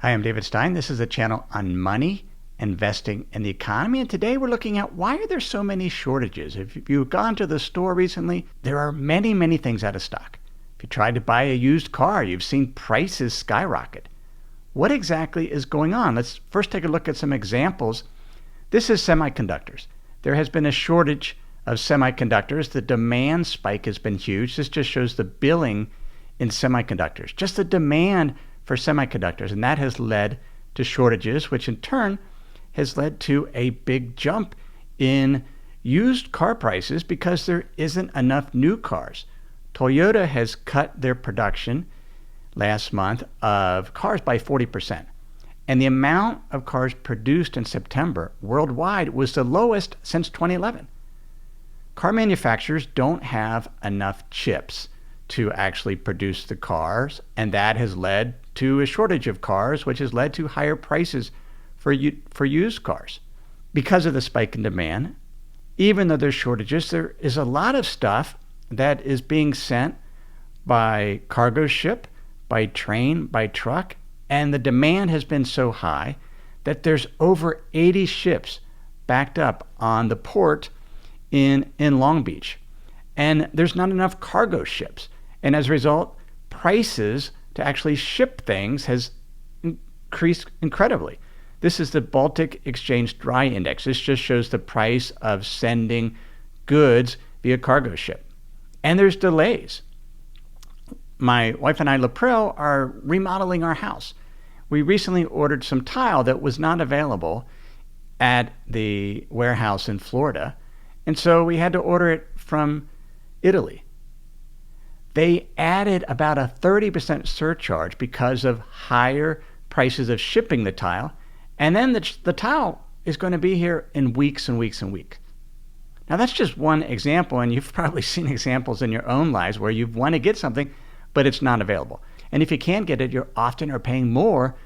Hi, I'm David Stein. This is a channel on money, investing, and the economy. And today we're looking at why are there so many shortages? If you've gone to the store recently, there are many, many things out of stock. If you tried to buy a used car, you've seen prices skyrocket. What exactly is going on? Let's first take a look at some examples. This is semiconductors. There has been a shortage of semiconductors. The demand spike has been huge. This just shows the billing in semiconductors, just the demand for semiconductors, and that has led to shortages, which in turn has led to a big jump in used car prices because there isn't enough new cars. Toyota has cut their production last month of cars by 40%, and the amount of cars produced in September worldwide was the lowest since 2011. Car manufacturers don't have enough chips to actually produce the cars, and that has led to a shortage of cars, which has led to higher prices for used cars. Because of the spike in demand, even though there's shortages, there is a lot of stuff that is being sent by cargo ship, by train, by truck, and the demand has been so high that there's over 80 ships backed up on the port in Long Beach. And there's not enough cargo ships. And as a result, prices to actually ship things has increased incredibly. This is the Baltic Exchange Dry Index. This just shows the price of sending goods via cargo ship. And there's delays. My wife and I, LaPrel, are remodeling our house. We recently ordered some tile that was not available at the warehouse in Florida. And so we had to order it from Italy. They added about a 30% surcharge because of higher prices of shipping the tile. And then the tile is going to be here in weeks and weeks and weeks. Now, that's just one example, and you've probably seen examples in your own lives where you want to get something, but it's not available. And if you can't get it, you often are paying more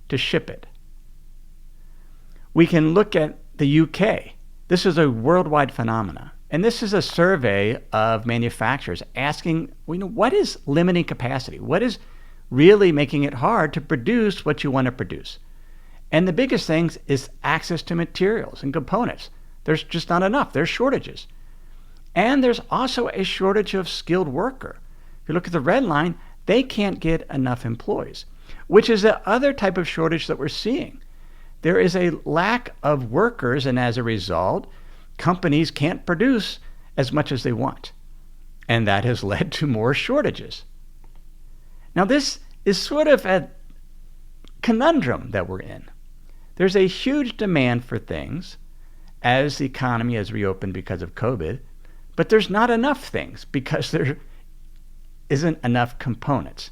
to ship it. We can look at the UK. This is a worldwide phenomenon. And this is a survey of manufacturers asking, what is limiting capacity? What is really making it hard to produce what you want to produce? And the biggest thing is access to materials and components. There's just not enough. There's shortages. And there's also a shortage of skilled worker. If you look at the red line, they can't get enough employees, which is the other type of shortage that we're seeing. There is a lack of workers, and as a result, companies can't produce as much as they want. And that has led to more shortages. Now, this is sort of a conundrum that we're in. There's a huge demand for things as the economy has reopened because of COVID, but there's not enough things because there isn't enough components.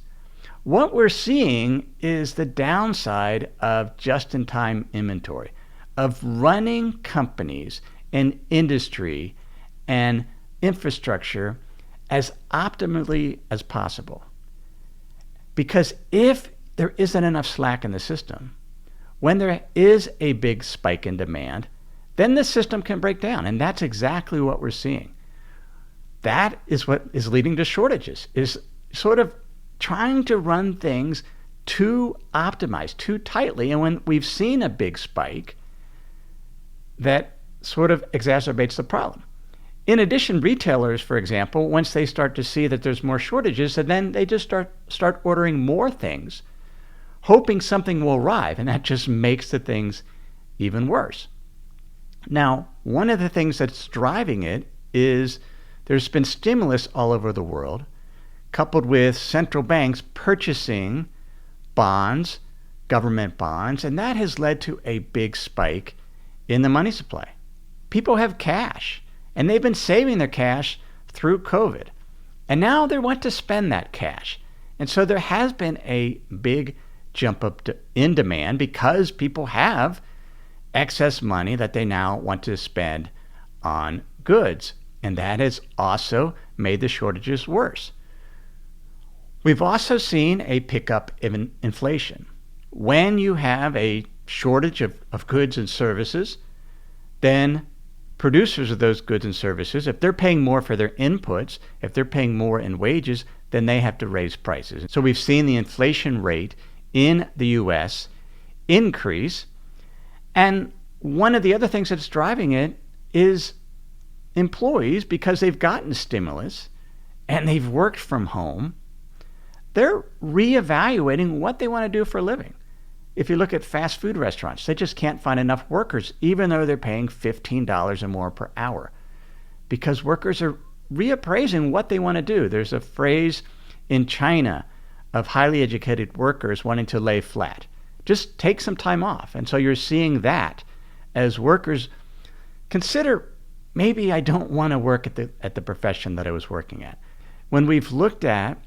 What we're seeing is the downside of just-in-time inventory, of running companies and industry and infrastructure as optimally as possible. Because if there isn't enough slack in the system, when there is a big spike in demand, then the system can break down. And that's exactly what we're seeing. That is what is leading to shortages, is sort of trying to run things too optimized, too tightly. And when we've seen a big spike, that sort of exacerbates the problem. In addition, retailers, for example, once they start to see that there's more shortages, and then they just start ordering more things, hoping something will arrive, and that just makes the things even worse. Now, one of the things that's driving it is there's been stimulus all over the world, coupled with central banks purchasing bonds, government bonds, and that has led to a big spike in the money supply. People have cash, and they've been saving their cash through COVID. And now they want to spend that cash. And so there has been a big jump up in demand because people have excess money that they now want to spend on goods. And that has also made the shortages worse. We've also seen a pickup in inflation. When you have a shortage of goods and services, then producers of those goods and services, if they're paying more for their inputs, if they're paying more in wages, then they have to raise prices. So we've seen the inflation rate in the U.S. increase. And one of the other things that's driving it is employees, because they've gotten stimulus and they've worked from home, they're reevaluating what they want to do for a living. If you look at fast food restaurants, they just can't find enough workers, even though they're paying $15 or more per hour, because workers are reappraising what they want to do. There's a phrase in China of highly educated workers wanting to lay flat. Just take some time off. And so you're seeing that as workers consider, maybe I don't want to work at the profession that I was working at. When we've looked at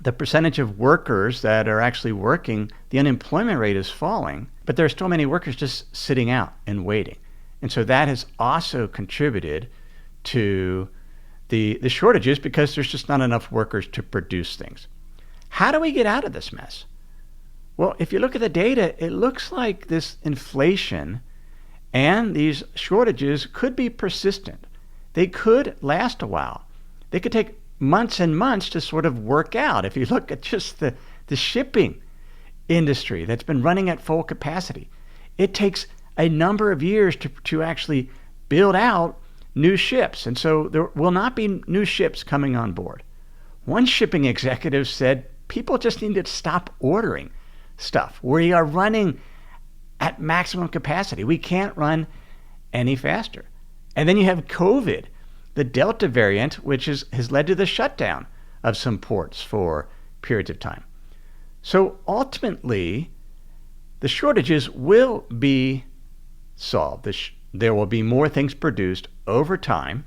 the percentage of workers that are actually working, the unemployment rate is falling, but there are still many workers just sitting out and waiting. And so that has also contributed to the shortages, because there's just not enough workers to produce things. How do we get out of this mess? Well, if you look at the data, it looks like this inflation and these shortages could be persistent. They could last a while. They could take months and months to sort of work out. If you look at just the shipping industry that's been running at full capacity, it takes a number of years to actually build out new ships. And so there will not be new ships coming on board. One shipping executive said people just need to stop ordering stuff. We are running at maximum capacity. We can't run any faster. And then you have COVID, the Delta variant, which has led to the shutdown of some ports for periods of time. So ultimately, the shortages will be solved. There will be more things produced over time.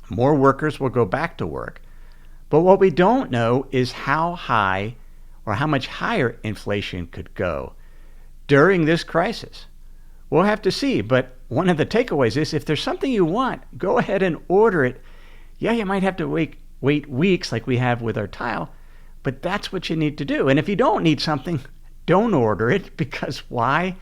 More workers will go back to work. But what we don't know is how high or how much higher inflation could go during this crisis. We'll have to see. But one of the takeaways is, if there's something you want, go ahead and order it. Yeah, you might have to wait weeks like we have with our tile, but that's what you need to do. And if you don't need something, don't order it, because why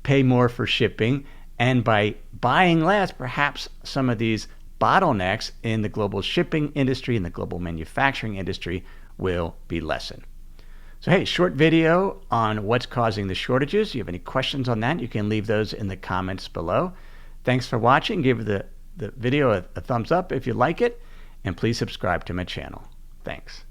pay more for shipping? And by buying less, perhaps some of these bottlenecks in the global shipping industry and the global manufacturing industry will be lessened. So hey, short video on what's causing the shortages. If you have any questions on that, you can leave those in the comments below. Thanks for watching. Give the video a thumbs up if you like it, and please subscribe to my channel. Thanks.